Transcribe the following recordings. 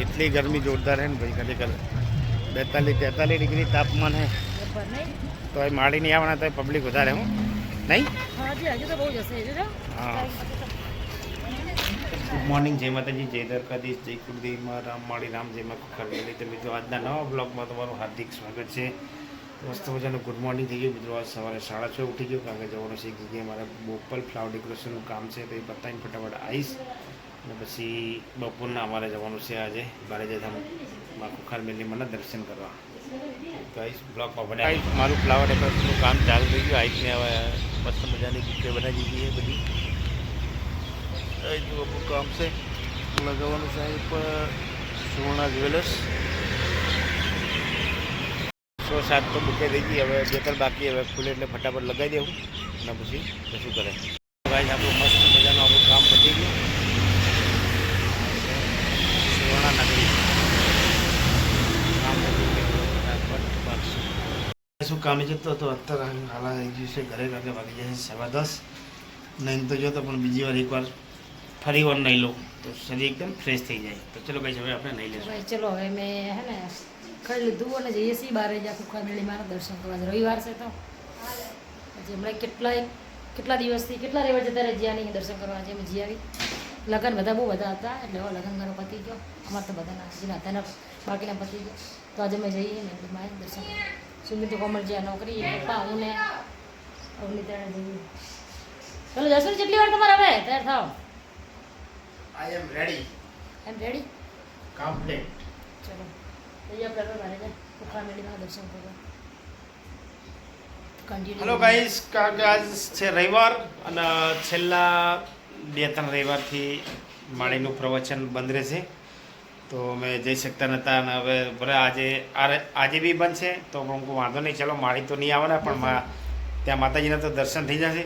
इतनी गर्मी जोरदार है ना भाई, खरेखर 42-43 डिग्री तापमान है तो माड़ी नहीं आना तो पब्लिक વધારે હું નહીં। हाँ गुड मॉर्निंग, जय माताजी, जय द्वारकाधीश, जय कुलदेव माँ राम माड़ी राम, जय माँ खरगेली। तो मित्रों आज नवा ब्लॉग में तमाરું हार्दिक स्वागत है। मस्त मजाનું गुड मॉर्निंग थी गયું मित्रों। आज सवारे 6:30 उठी गयो कारण के जवानुं છે एक जगह मारे बोपल फ्लावर डेकोरेशनનું काम છે तो એ પતાવીને ફટાફટ આવીશ અને પછી બપોરના અમારે જવાનું છે આજે બારેજાધામ માં ખુખાર મેલીમાં દર્શન કરવા। તો આઈસ બ્લોગમાં બનાવી મારું ફ્લાવર ડેકોરેશનનું કામ ચાલુ થઈ ગયું। આઈસને હવે મસ્ત મજાની બુકે બનાવી દીધી છે બધી। जो આપણું કામ છે લગાવવાનું છે અહીં પર સુવર્ણા જ્વેલર્સ 6-7 તો બુકે થઈ ગઈ, હવે 2-3 બાકી, હવે ખુલે એટલે ફટાફટ લગાવી દેવું અને પછી કશું કરે। ગાઈસ આપણું મસ્ત મજાનું આપણું કામ પતી ગયું સુવર્ણા નગરી કામ પતી ગયું ફટાફટ શું કામે જતો હતો અત્યારે હાલા થઈ ગયું છે ઘરે કાકે વાગી જાય 10:15 નહીં તો જો તો પણ બીજી વાર એકવાર ફરી વાર નહીં લો તો શરીર એકદમ ફ્રેશ થઈ જાય। તો ચલો ગાઈસ હવે આપણે નહીં લેશું। ચલો હવે મેં હે ને ખાઈ લીધું અને જઈએ છીએ બારેજા ખુખાર મેળી મારા દર્શન કરવા। રવિવાર છે તો હજી હમણાં કેટલા દિવસથી કેટલા રવિવાર જતા રહે જ્યાં નહીં દર્શન કરવા આજે અમે જી આવી। લગ્ન બધા બહુ બધા હતા એટલે હવે લગ્ન ઘરો પતી ગયો અમારે તો બધાના જેના હતા બાકીના પતી ગયો તો આજે અમે જઈએ ને એટલે મારે દર્શન કરવા। સુમિત કોમલ જ્યાં નોકરી પપ્પા હું ને અવની ત્યાં જઈએ। ચલો જશું કેટલી વાર તમારે હવે તૈયાર થાવ। I am ready. Am ready Complete. ચલો જઈએ આપણે બારેજા ખુખાર મેળી મારા દર્શન કરવા। હેલો ગાઈસ, આજ છે રવિવાર અને છેલ્લા 2-3 રવિવારથી માળીનું પ્રવચન બંધ રહેશે તો અમે જઈ શકતા નહોતા અને હવે ભલે આજે બી બંધ છે તો પણ કોઈ વાંધો નહીં, ચલો માળી તો નહીં આવવાના પણ ત્યાં માતાજીના તો દર્શન થઈ જશે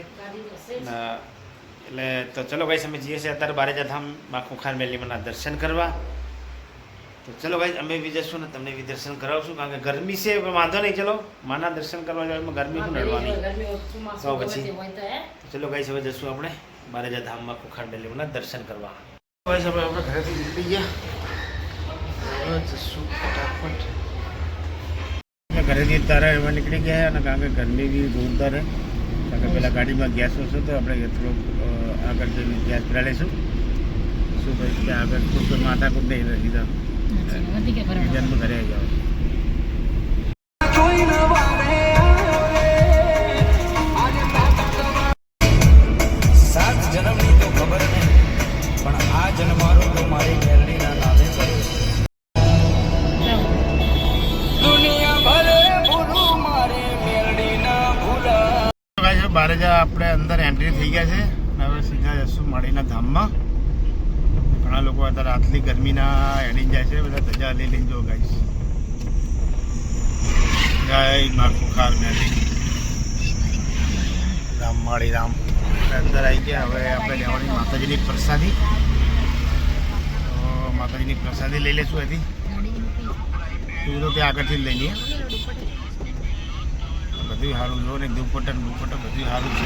એટલે તો ચલો ગાઈસ અમે જઈએ છીએ અત્યારે બારેજાધામમાં ખુખાર મેલીમાં દર્શન કરવા। તો ચલો ભાઈ અમે બી જશું ને તમને બી દર્શન કરાવશું કારણ કે ગરમી છે વાંધો નહીં, ચલો માના દર્શન કરવા જવામાં ગરમી શું નડવાની તો પછી ચલો ગાઈસ હવે જશું આપણે બારેજાધામમાં ખુખાર મેલીમાં દર્શન કરવા। ગાઈસ હવે આપણે ઘરેથી નીકળી ગયા જશું ફટાફટ ઘરેથી તારા એવા નીકળી ગયા અને કારણ કે ગરમી બી જોરદાર હે કારણ કે પેલા ગાડીમાં ગેસ ઓછો તો આપણે થોડોક આગળ જઈને ગેસ ભરા લઈશું શું ભાઈ ત્યાં આગળ કોઈ માથાકૂટ નહીં સીધા જન્મ ઘરે આવી જાઓ। સાત જન્મની તો ખબર નહીં પણ આ જન્મારો તો મારી મેરડીના નામે કર્યો। દુનિયા ભલે ભૂલું મારે મેરડીના ભૂલા। બારેજા આપણે અંદર એન્ટ્રી થઈ ગયા છે હવે સીધા જશું માળીના ધામમાં। ઘણા લોકો અત્યારે આટલી ગરમીના એડી જાય છે, બધા ધજા લઈ લઈને જો ગાઈસ જય મા ખુખાર મેળી રામ માળી રામ અંદર આવી ગયા। હવે આપણે લેવાની માતાજીની પ્રસાદી, તો માતાજીની પ્રસાદી લઈ લઈશું એથી તું તો ત્યાં આગળથી લઈ લઈએ। બધું સારું જો ને દુપટ્ટા બધું સારું છે।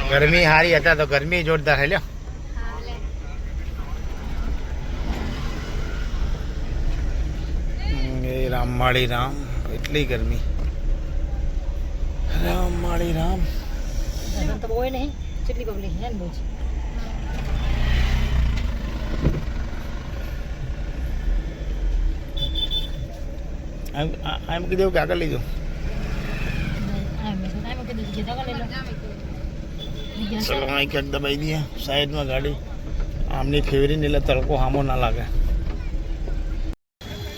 ગરમી સારી હતા તો ગરમી જોરદાર છે લ્યો। રામ માળી રામ એટલી ગરમી રામ માળી રામ તો બહુ નહીં કેટલી પબ્લિક છે ને બહુ એમ કીધું કે આગળ લઈ જાઓ। ચલો અહીં ક્યાંક દબાઈ દઈએ સાઈડમાં ગાડી આમની ફેવરીને એટલે તડકો સામો ના લાગે।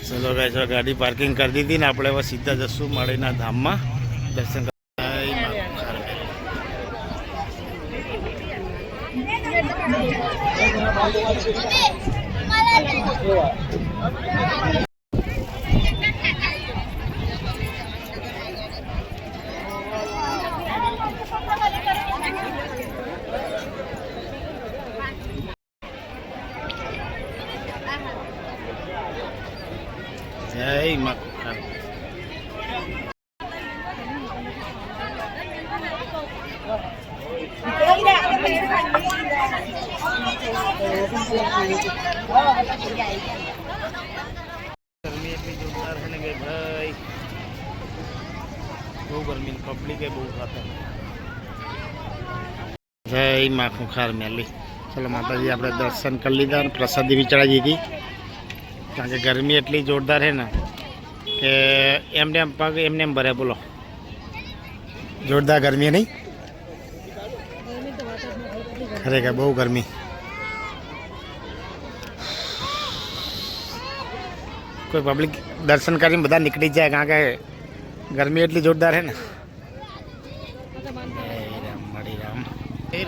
ચલો ગાઈસ ગાડી પાર્કિંગ કરી દીધી ને આપણે હવે સીધા જશું માળીના ધામમાં દર્શન જય મા ગરમી એટલી જોરદાર છે ને કે ભાઈ બહુ ગરમી પબ્લિક એ બહુ ખાતા જય માં ખુખાર મેલી. ચલો માતાજી આપણે દર્શન કરી લીધા અને પ્રસાદી બી ચડાવી દીધી કારણ કે ગરમી એટલી જોરદાર છે ને કે એમને એમ પગ એમને એમ ભરે. બોલો જોરદાર ગરમી નહીં ખરેખર બહુ ગરમી. કોઈ પબ્લિક દર્શન કરીને બધા નીકળી જાય કારણ કે ગરમી એટલી જોરદાર છે ને.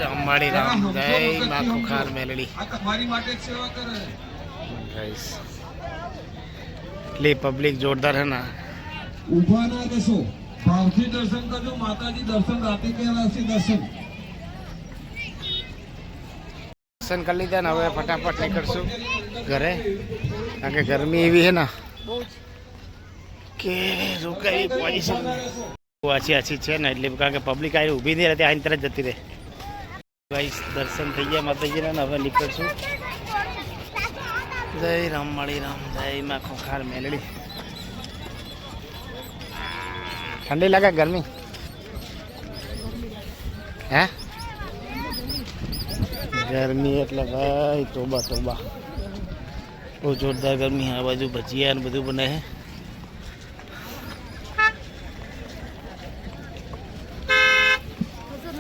રામ માળી રામ જય મા ખુખાર મેલડી. એટલી પબ્લિક જોરદાર છે ને. ઉભા ના દેશો ભાવથી દર્શન કરજો. માતાજી દર્શન રાતે કરેલા છે. દર્શન કરી લીધા ને હવે ફટાફટ નીકળશું ઘરે કારણ કે ગરમી એવી છે ને કે રોકાવી પોઝિશન આછી આછી છે ને એટલે કારણ કે પબ્લિક આવી ઊભી નહીં રહેતી આની તરફ જતી રહે. ગાઈસ દર્શન થઈ ગયા માતાજીના ને હવે નીકળશું. જય રામ માળી રામ જય માં ખોખાર મેલડી. ઠંડી લાગે ગરમી હે ગરમી એટલે ભાઈ તોબા તોબા બહુ જોરદાર ગરમી. આ બાજુ ભજીયા ને બધું બને છે.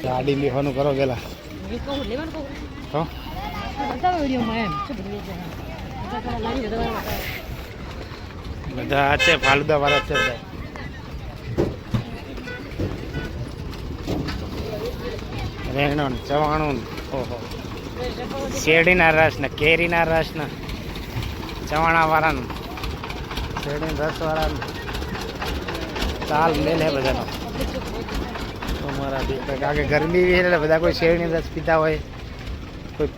ગાડી લેવાનું કરો પેલા તો બધા છે ફાલુદા વાળા છે બધા. રેણું ચવાણું ઓહો શેરડીના રસ ને કેરીના રસ ને ચવાણા વાળાનું શેરડીના રસ વાળાનું ચાલ મેલ હે બધાનો. અમારા કારણ કે ગરમી બી એટલે બધા કોઈ શેરડીનો રસ પીતા હોય કોઈ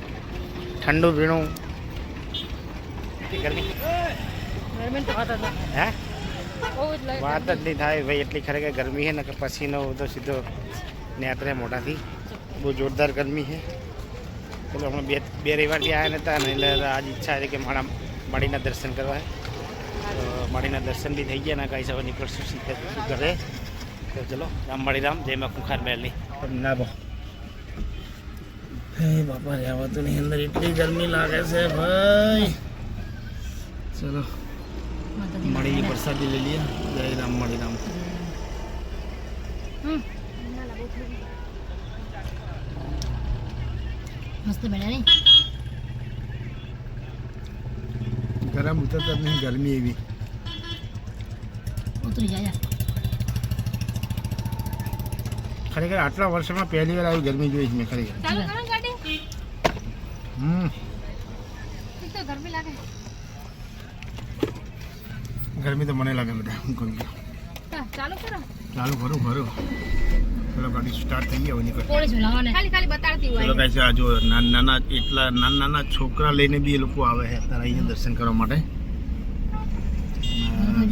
ઠંડુ પીણું. ગરમી હે વાત જ નહીં થાય ભાઈ એટલી ખરેખર ગરમી છે ને કે પસીનો તો સીધો નેતરે મોઢાથી. બહુ જોરદાર ગરમી છે. ચલો હમણાં બે રવિવારથી આવ્યા નહોતા ને એટલે આજ ઈચ્છા છે કે માળીના દર્શન કરવા. તો માળીના દર્શન બી થઈ ગયા ને કાંઈ સવારે નીકળશું સીધા ઘરે. તો ચલો રામ માળી રામ જય માં ખુખાર મેલની. ના બો હે બાપા રહેવા તો નહીં અંદર એટલી ગરમી લાગે છે ભાઈ. ચલો માળીની પ્રસાદી લઈ લઈએ. જય રામ માળી રામ. મસ્ત બન્યા નહીં ગરમ ઉતરતા જ નહીં ગરમી એવી ઉતરી જાય. ખરેખર આટલા વર્ષોમાં પહેલી વાર આવી ગરમી જોઈ છે મેં ખરેખર. ગરમી તો મને લાગે બધા. હું કરું ચાલુ કરું ચલો ગાડી સ્ટાર્ટ થઈ ગયા નીકળ. ચલો કાંઈ છે આ જો નાના એટલા નાના છોકરા લઈને બી એ લોકો આવે છે અત્યારે અહીંયા દર્શન કરવા માટે.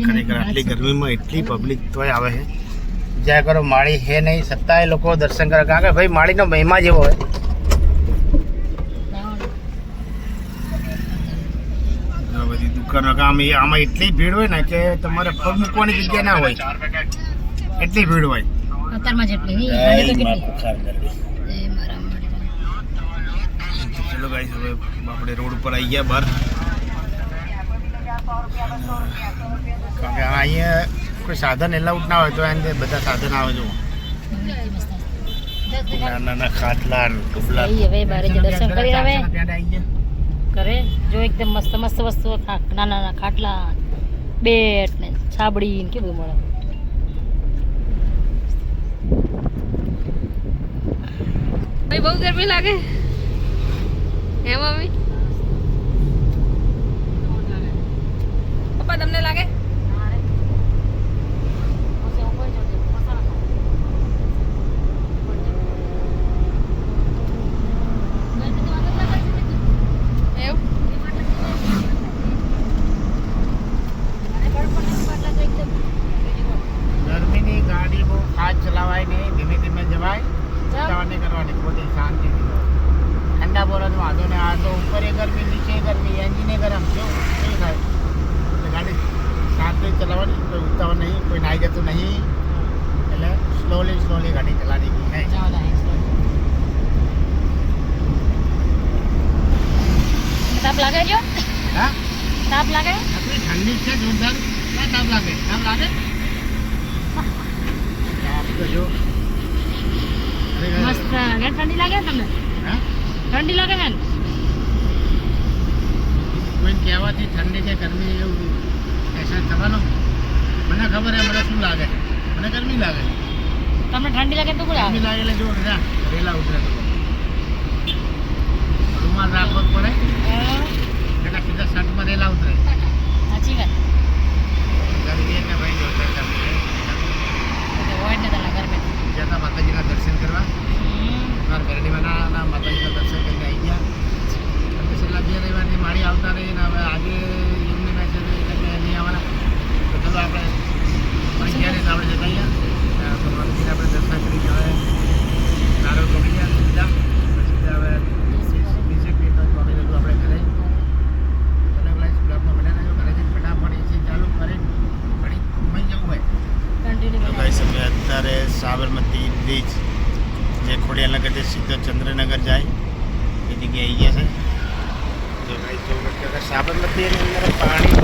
ખરેખર આટલી ગરમીમાં એટલી પબ્લિક તોય આવે છે. જય કરો માળી હે નહીં છતાં એ લોકો દર્શન કરે કારણ કે ભાઈ માળીનો મહિમા જેવો હોય. બધી દુકાનો આમાં એટલી ભીડ હોય ને કે તમારે પગ મૂકવાની જગ્યા ના હોય એટલી ભીડ હોય. ચલો ગાઈસ હવે આપણે રોડ ઉપર આવી ગયા બહાર કારણ કે અહીંયા કોઈ સાધન એલાઉડ ના હોય તો એને બધા સાધન આવે જો નાના ખાટલા ટુબલા. હવે બારે દર્શન કરી આવે કરે જો એકદમ મસ્ત મસ્ત વસ્તુ નાના નાના ખાટલા બેટ ને છાબડી ને કેવું મળે. બહુ ગરમી લાગે હે મમ્મી પપ્પા તમને લાગે? ગરમીની ગાડી બહુ ફાસ્ટ ચલાવાય નહીં ધીમે ધીમે જવાય. કરવાની પોતે શાંતિથી ઠંડા બોરો તો વાંધો ને આ તો ઉપર એ ગરમી નીચે ગરમી એન્જિને ગરમ જો કેવું થાય એટલે ગાડી શાંતિ ચલાવવાની કોઈ ઉતાવળ નહીં કોઈ નાઈ જતું નહીં એટલે સ્લોલી ગાડી ચલાવી નહીં તાપ લાગે જો હા તાપ લાગે આપણી ઠંડી છે જોરદાર ક્યાં તાપ લાગે તાપ તો જો મસ્ત ઘેર ઠંડી લાગે તમને હા ઠંડી લાગે ને કોઈ કહેવાથી ઠંડી કે ગરમી એવું એસા થવાનું મને ખબર હે મને શું લાગે મને ગરમી લાગે તમને ઠંડી લાગે તો બોલે ગરમી લાગે એટલે જો રેલા ઉતરે તો રૂમાલ રાખવો જ પડે એટલે સીધા શર્ટમાં રેલા ઉતરે સાચી વાત ગરમી એટલે ભાઈ જો હોય ને તારા ઘર બેઠા જતા માતાજીના દર્શન કરવા મારા ઘરડીમાંના માતાજીના દર્શન કરીને આવી ગયા અને છેલ્લા 2 રવિવારથી માળી આવતા રહી ને હવે આજે એમને મેસેજ એટલે કે નહીં આવવાના તો ચલો આપણે ગયા તો આપણે જતા અહીંયા તો મંદિર આપણે દર્શન કરી ગયા હવે નારો ગમી ગયા સીધા પછી હવે નીચે પીતો આવી જતું આપણે ઘરે બ્લોકમાં બન્યા રહેજો ઘરેથી ફટાફટ એસી ચાલુ કરી ઘડી ઘૂમાઈ જવું હોય કન્ટિન્યુ ગાઈસ અમે અત્યારે સાબરમતી બ્રિજ જે ખોડિયાલનગરથી સીધો ચંદ્રનગર જાય એ જગ્યાએ આવી ગયા છે જો ભાઈ જો કે સાબરમતીની અંદર પાણી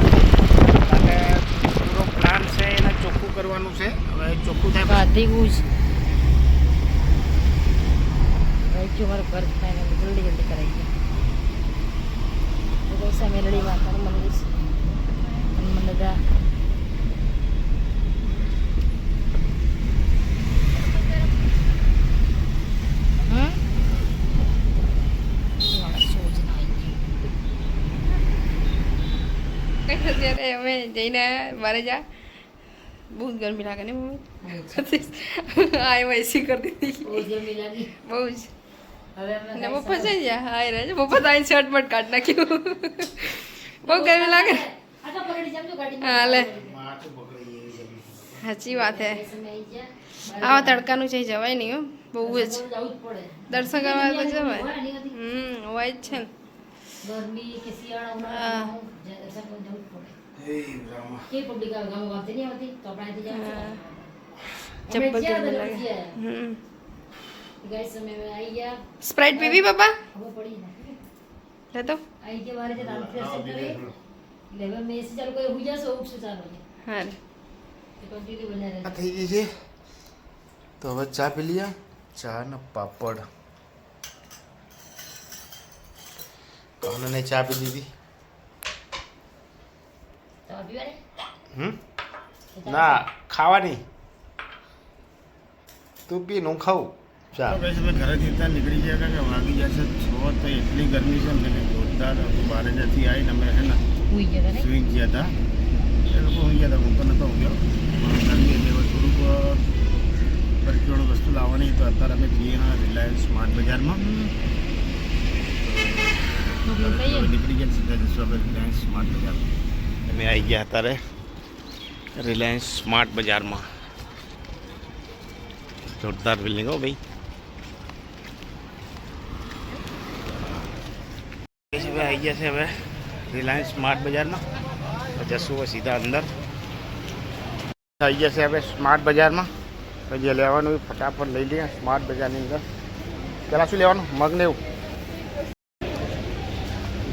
અને પૂરો પ્લાન છે એને ચોખ્ખું કરવાનું છે હવે ચોખ્ખું થાય બધી ગુજ રાખ્યું મારું ઘર ફાઇનલ જલ્દી કરાવી ગયા તો સામે મેલડી માતાનું મંદિર છે હનુમાનદાદા અત્યારે અમે જઈને બારે જા બહુ જ ગરમી લાગે ને મમ્મી હા એમાં એસી કરી દીધી બહુ જ ને પપ્પા જઈ ગયા હા રહે છે પપ્પા તો અહીં શર્ટ બટ કાઢી નાખ્યું બહુ ગરમી લાગે હા લે સાચી વાત હે આવા તડકાનું છે જવાય નહીં હો બહુ જ દર્શન કરવા તો જવાય હોય જ છે ને ગરમી કે શિયાળા હા. કે પબ્લિક આવે ગામ ગામથી નહીં આવતી તો આપણે અહીંથી જવાનું છે. ચપ્પલ અમે જ્યાં ગરમી તો લાગે જ્યાં. ગાઈસ અમે હવે આવી ગયા સ્પ્રાઇટ પીવી પપ્પા ખબર પડી ને લે તો આવી ગયા મારે ત્યાં દર્શન કરી એટલે હવે મેં એસી ચાલુ કરી હુઈ જશો ઉઠશે ચાલુ હા રે કન્ટિન્યુ બન્યા આ રહે થઈ ગઈ છે તો હવે ચા પી લઈએ ચા ને પાપડ કાનને ચા પી દીધી તો પીવાને ના ખાવાની તું પી હું ખાઉં ચા અમે ઘરેથી ત્યાં નીકળી ગયા કે વાગી જશે 6 તો એટલી ગરમી છે ને કે જોરદાર બહાર જતી આવીને અમે હે ને હુઈ ગયા ને સ્વિંગ ગયા હતા એ લોકો હોઈ ગયા હતા હું તો નહોતો ગયો ગરમી એટલે હવે થોડુંક પરચોડ વસ્તુ લાવવાની તો અત્યારે અમે જઈએ હા રિલાયન્સ સ્માર્ટ બજારમાં નીકળી ગયા સીધા જશું આપણે રિલાયન્સ સ્માર્ટ બજાર અમે આવી ગયા અત્યારે રિલાયન્સ સ્માર્ટ બજારમાં જોરદાર બિલ્ડિંગ હો ભાઈ આવી ગયા છે હવે રિલાયન્સ સ્માર્ટ બજારમાં જશું હવે સીધા અંદર આવી ગયા છે હવે સ્માર્ટ બજારમાં તો જે લેવાનું હોય ફટાફટ લઈ લઈએ સ્માર્ટ બજારની અંદર પહેલાં શું લેવાનું મગને એવું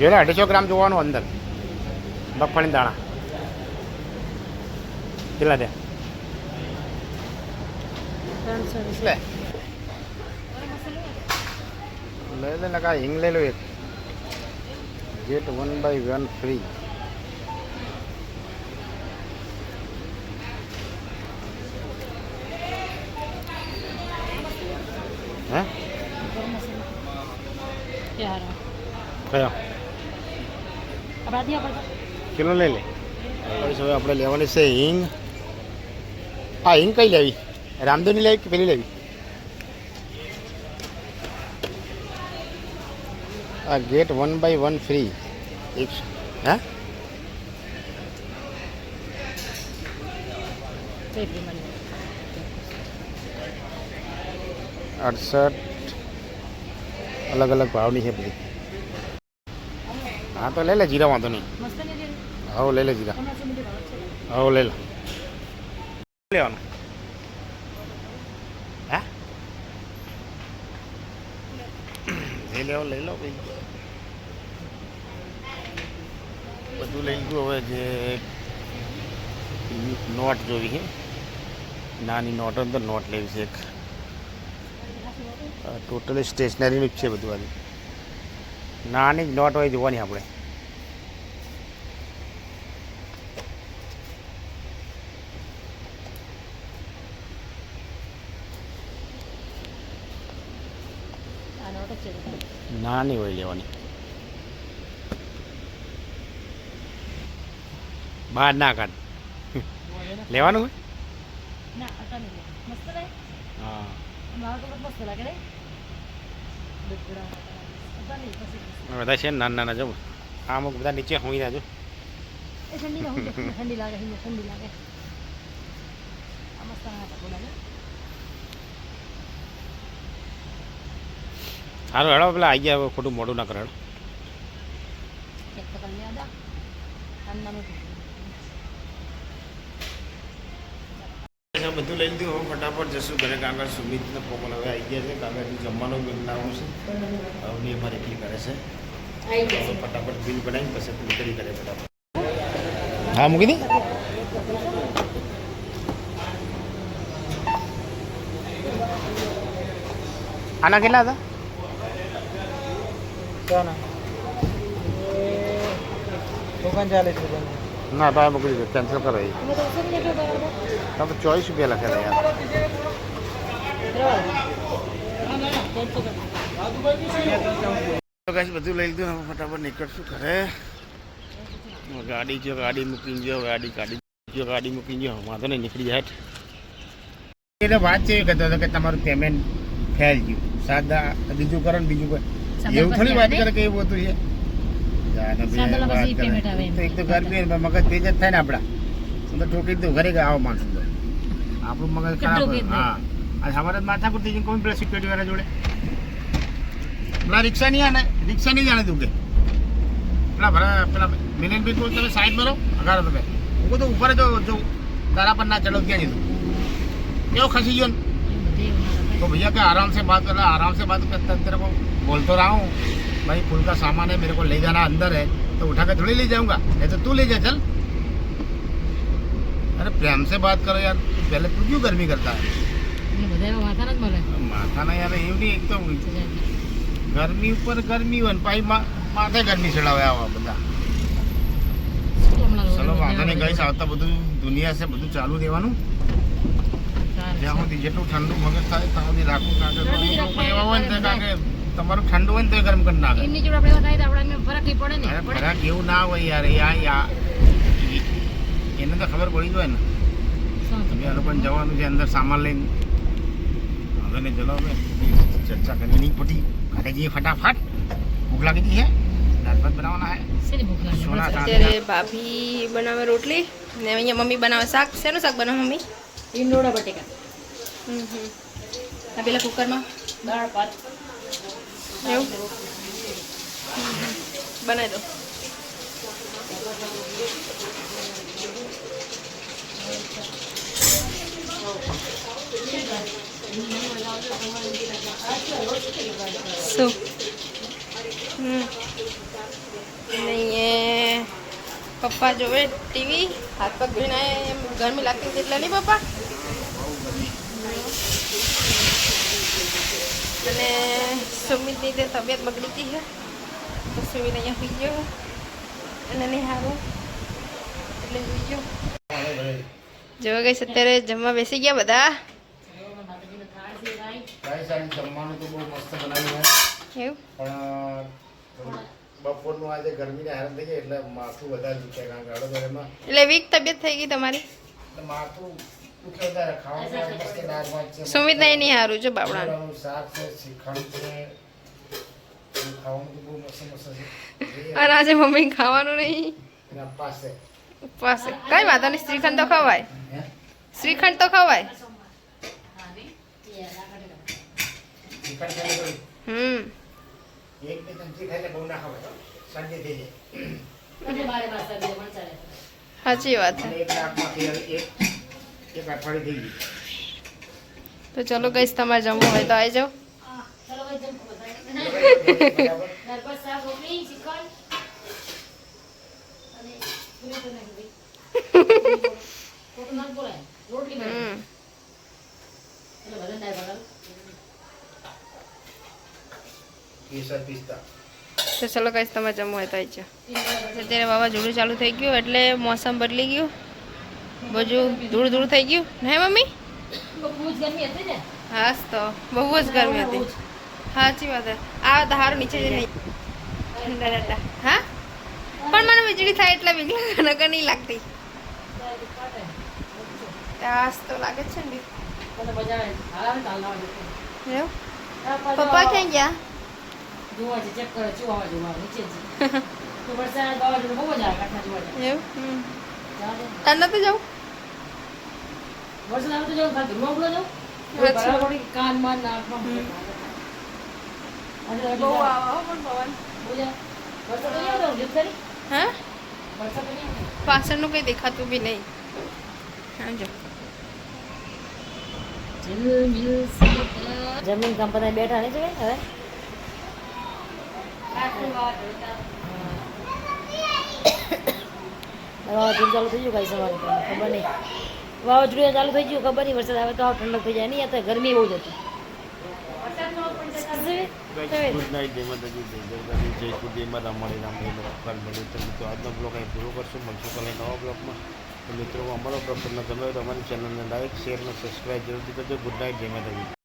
જોડે 250 ગ્રામ જોવાનું અંદર મગફળી દાણા કેટલા દે લે લે લે લગા હિંગ લઈ લો એક ગેટ 1/1 ફ્રી હે યાર કયો આપણા ત્યાં પડતો કિલો લઈ લે હવે આપણે લેવાની છે હિંગ આ હિંગ કઈ લેવી રામદોની લેવી કે પેલી લેવી આ ગેટ 1/1 ફ્રી એક હે કઈ પ્રમાણે 68 અલગ અલગ ભાવની છે બધી. હા તો લઈ લે જીરા, વાંધો નહીં. મસ્ત નહીં છે? હવે લઈ લે જીરા, 1500 મીટર ભાવ છે. હવે લઈ લે લેવાનું. હા લઈ લો લઈ લો ભાઈ, બધું લઈ ગયું. હવે જે નોટ જોવી છે, નાની નોટ અંદર નોટ લેવી છે એક. ટોટલી સ્ટેશનરીનું જ છે બધું. આજે નાની જ નોટ હોય જોવાની આપણે. આ નોટ જ છે બધા. નાની હોય લેવાની, બહાર ના કાઢ. લેવાનું હોય. ના હતા નહીં. મસ્ત લાગે. હા મારો તો મસ્ત લાગે રે. દૂધપુડા હતા નહીં પછી. બધા છે ને નાના નાના જો. આ અમુક બધા નીચે હોઈ ના જો. એ ઠંડી ના હોય, ઠંડી લાગે, ઠંડી લાગે. આ મસ્ત હતા બોલા ને. સારું હેડો, પેલા આવી ગયા. હવે ખોટું મોડું ના કરે. ચેક તો કરી લે આદા. ઠંડાનું બધું લઈ લીધું. હવે ફટાફટ જશું ઘરે. કાગળ સુમિતને પોકલ હવે આવી ગયા છે. કાગળ જમવાનું બનાવવું છે. હવે અમારે એટલી કરે છે. આવી તો જશે. ફટાફટ બિલ બનાવીને પછી નીકળી કરે ફટાફટ. હા મૂકી દે. આના કેટલા હતા? ના તો આ મૂકી દીધું, કેન્સલ કરો. એ તમે તો ઓછો નહીં લખ્યો બરાબર. તમે 24 રૂપિયા લખેલા યાર. તો ગાઈસ બધું લઈ લીધું. હવે ફટાફટ નીકળશું ઘરે. ગાડી જો, ગાડી મૂકીને જો, ગાડી કાઢી જો, ગાડી મૂકીને જો. વાંધો નહીં, નીકળી જાય. એ તો વાત છે કહેતો હતો કે તમારું પેમેન્ટ ફેલ ગયું. સાદા બીજું કરો ને બીજું કોઈ એવું થોડી વાત કરે કે એવું હતું છે. સાદાલા પછી payment આવે એમ. એક તો ગરમી મગજ તેજ જ થાય ને આપડા. તો ઠોકી દઉં ઘરે આવો માણસ તો આપણું મગજ ખરાબ ઠોકી હોય. દે. હા અને અમારે માથા પર થઈ કોઈ પેલા સિક્યુરિટી વાળા જોડે પેલા રિક્ષા નહીં આને, રિક્ષા નહીં જાણે તું કે પેલા મિલનભાઈ કહું તમે સાઈડ મારો અગાડો તમે. હું કહું તો ઉપર જો તારા પર ના ચડો ક્યાં જીધું કેવો ખસી ગયો ને. तो भैया क्या आराम से बात कर रहा है, आराम से बात करता तेरे को बोल तो रहा हूँ भाई फुल का सामान है, मेरे को ले जाना अंदर है तो उठा के थोड़ी ले जाऊंगा, नहीं तो तू ले जा चल. अरे प्रेम से बात करो यार, पहले तू क्यों गर्मी करता है? माथा ना यार એવું નહીં. એક તો ગરમી ઉપર ગરમી હોય ને પાછી માથે ગરમી ચડાવે આવા બધા. ચલો વાંધો નહીં ગઈશ, આવતા બધું દુનિયા છે બધું ચાલુ રહેવાનું. જ્યાં સુધી જેટલું ઠંડુ મગજ થાય ત્યાં સુધી રાખવું. કારણ એવા હોય ને કારણ કે તમારું ઠંડુ હોય ને તો ગરમ કરી નાખે. એમની જોડે આપણે થાય તો આપણે ફરક નહીં પડે ને. ફરક એવું ના હોય યાર. એને તો ખબર પડી જાય ને. તમે આ લોકોને જવાનું છે અંદર સામાન લઈને. હવે ને ચલો હવે ચર્ચા કરી નહીં પડી. ઘરે જઈએ ફટાફટ. ભૂખ લાગી ગઈ છે, દાળ ભાત બનાવવાના છે. શેની ભૂખ લાગે? સોના અત્યારે ભાભી બનાવે રોટલી ને અહીંયા મમ્મી બનાવે શાક. શેનું શાક બનાવે મમ્મી? ઈંડોળા બટેકા. આ પેલા કુકરમાં દાળ ભાત એવું બનાવી દો. શું નહીં પપ્પા જોવે ટીવી, હાથ પગ ધોઈને એમ ગરમી લાગતી હતી એટલે નહીં પપ્પા. અને સુમિતની તે તબિયત બગડી ગઈ છે તો સુમિત અહીંયા સુઈ ગયો અને નહીં સારું એટલે સુઈ ગયો. જોવા ગઈ અત્યારે જમવા બેસી ગયા બધા. જમવાનું તો બહુ મસ્ત બનાવ્યું છે એવું પણ બપોરનું આજે ગરમીને હેરાન થઈ જાય એટલે માથું વધારે દુખે. કારણ કે હળદરમાં એટલે વીક તબિયત થઈ ગઈ તમારી. એટલે માથું દુખે વધારે. ખાવાનું મસ્ત દાળ ભાત છે, સુમિત નહીં સારું છે બાવડાનું. શાક છે, શ્રીખંડ છે, ખાવાનું તો બહુ મસ્ત મસ્ત છે. અને આજે મમ્મી ખાવાનું નહીં, એના અપ્પા છે. ઉપવાસ છે. કઈ વાંધો નહીં, શ્રીખંડ તો ખવાય, હે? શ્રીખંડ તો ખવાય. શ્રીખંડ છે ને કોઈ? એક બે ચમચી ખાઈ લે, બહુ ના ખવાય શરદી થઈ જાય. એટલે બારે બાર શરદી પણ ચાલે. સાચી વાત છે. અને એક દાંતમાંથી એક અઠવાડિયું થઈ ગયું. તો ચલો ગઈશ, તમારે જમવું હોય તો આવી જાઓ. હા, ચાલો ભાઈ જમો બધાય. બરાબર. દાળ ભાત, શાક, રોટલી, શ્રીખંડ અને પૂરી તો નહીં ભાઈ. ખોટું ના બોલાય. રોટલી બનાવી. હમ એટલે બધાને દાળ ભાત આલો. કેસર પિસ્તા. તો ચલો ગઈશ, તમારે જમવું હોય તો આવી જાઓ. અત્યારે વાવાઝોડું ચાલુ થઈ ગયું એટલે મોસમ બદલી ગયું, બધું ધૂળ ધૂળ થઈ ગયું ને મમ્મી. બહુ જ ગરમી હતી ને. હા તો બહુ જ ગરમી હતી. સાચી વાત છે. આ તો હારું નીચે જઈને ઠંડા ઠંડા. હા પણ મને વીજળી થાય એટલે બીક લાગે, નકર નહીં લાગતી. આસ તો લાગે જ છે ને. મને મજા આવે. હાલ ચાલ લાવ. એવું? પપ્પા ક્યાં ગયા? જોવા છે, ચેક કરે શું આવે જોવા નીચે જ. તો વરસાદ વાવાઝોડું બહુ મજા આવે કાંઠા જોવા જાય. એવું? જાજે. તાર નતું જવું? વરસાદ આવે તો જાઉં, ખાલી ધ્રુવા બોલો જાઉં. અચ્છા. બરાબર પડી કાનમાં નાકમાં. અને બહુ આવો પણ પવન. બહુ જાય. વરસાદ તો નહીં આવતો, જીત કરી. હા વરસાદ તો નહીં આવતો. પાછળનું કંઈ દેખાતું બી નહીં. સમજો. જમીન કામ પર બેઠા નહીં છે હવે. વાવાઝોડું ચાલુ થઈ ગયું કાંઈ સવારે તો ખબર નહીં. વાવાઝોડું ચાલુ થઈ ગયું ખબર નહીં. વરસાદ આવે તો આવ ઠંડક થઈ જાય. નહીં આ તો ગરમી બહુ જ હતી. ગુડ નાઇટ, જય માતાજી, જય જગદાદી, જય કુળદેવીમાં રામવાણી રામદેવ રખવાલ મળ્યું. તો મિત્રો આજનો બ્લોગ અહીં પૂરો કરશું. મળશું કાલે નવા બ્લોગમાં. તો મિત્રો અમારો બ્લોગ તમને ગમે તો અમારી ચેનલને લાઈક, શેર અને સબસ્ક્રાઈબ જરૂરથી કરજો. ગુડ નાઇટ, જય માતાજી.